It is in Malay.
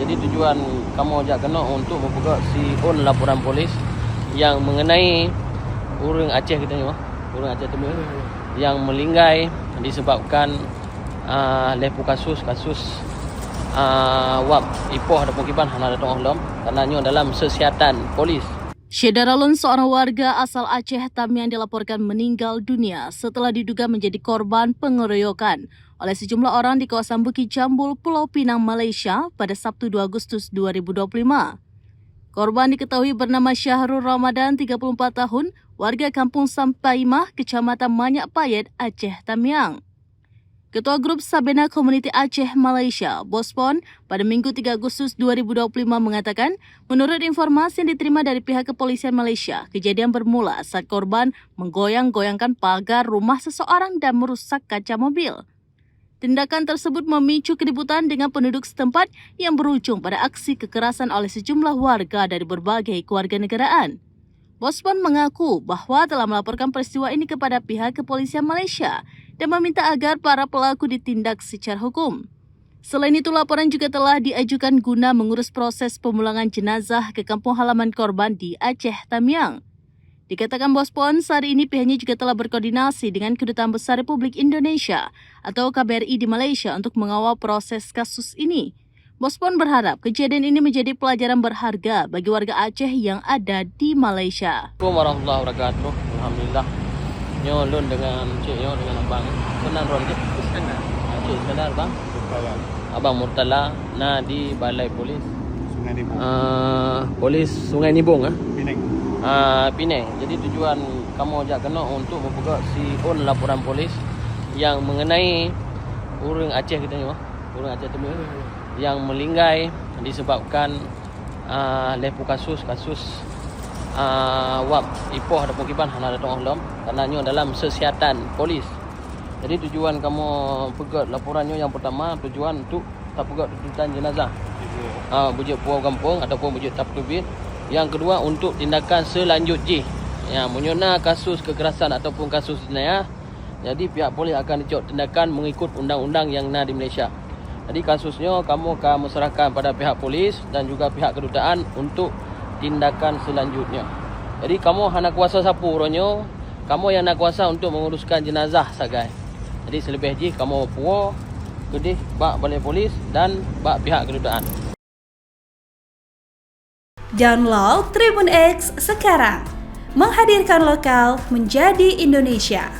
Jadi tujuan kamu ajak kena untuk membuka siun laporan polis yang mengenai orang Aceh kita ni, orang Aceh Timur yang melinggai disebabkan lepu kasus wap ipoh ada pengiban hana datang ahlam karenanya dalam sesiatan polis. Syedaralun, seorang warga asal Aceh Tamiang, dilaporkan meninggal dunia setelah diduga menjadi korban pengeroyokan oleh sejumlah orang di kawasan Bukit Jambul, Pulau Pinang, Malaysia pada Sabtu 2 Agustus 2025. Korban diketahui bernama Syahrul Ramadan, 34 tahun, warga Kampung Sampaimah, Kecamatan Manyak Payet, Aceh Tamiang. Ketua Grup Sabena Komuniti Aceh Malaysia, Bospon, pada Minggu 3 Agustus 2025 mengatakan, menurut informasi yang diterima dari pihak kepolisian Malaysia, kejadian bermula saat korban menggoyang-goyangkan pagar rumah seseorang dan merusak kaca mobil. Tindakan tersebut memicu keributan dengan penduduk setempat yang berujung pada aksi kekerasan oleh sejumlah warga dari berbagai kewarganegaraan. Bospon mengaku bahawa telah melaporkan peristiwa ini kepada pihak kepolisian Malaysia dan meminta agar para pelaku ditindak secara hukum. Selain itu, laporan juga telah diajukan guna mengurus proses pemulangan jenazah ke kampung halaman korban di Aceh Tamiang. Dikatakan Bospon, saat ini pihaknya juga telah berkoordinasi dengan Kedutaan Besar Republik Indonesia atau KBRI di Malaysia untuk mengawal proses kasus ini. Bospon berharap kejadian ini menjadi pelajaran berharga bagi warga Aceh yang ada di Malaysia. Assalamualaikum warahmatullahi wabarakatuh. Alhamdulillah. Nyo lun dengan cik nyo dengan abang. Senang ron cik. Cik senar bang. Abang Murtala di balai polis Sungai Nibung. Polis Sungai Nibung Penang. Penang. Jadi tujuan kamu ajak kena untuk membuka siun laporan polis yang mengenai orang Aceh kita ni, orang Aceh Timur yang melinggai disebabkan lepu kasus wap ipoh ada pengiban hana datang ahlam karenanya dalam sesiatan polis. Jadi tujuan kamu pegat laporannya yang pertama, tujuan untuk tak pegat tuntutan jenazah, bujuk puau kampung ataupun bujuk tapkebir. Yang kedua, untuk tindakan selanjutnya yang menyona kasus kekerasan ataupun kasus jenayah. Jadi pihak polis akan dicok tindakan mengikut undang-undang yang ada di Malaysia. Jadi kasusnya kamu akan meserahkan pada pihak polis dan juga pihak kedutaan untuk tindakan selanjutnya. Jadi kamu hanya kuasa sapu orangnya, kamu yang nak kuasa untuk menguruskan jenazah sagai. Jadi selebihnya kamu puas kedih bak balai polis dan bak pihak kedutaan. Download Tribun X sekarang, menghadirkan lokal menjadi Indonesia.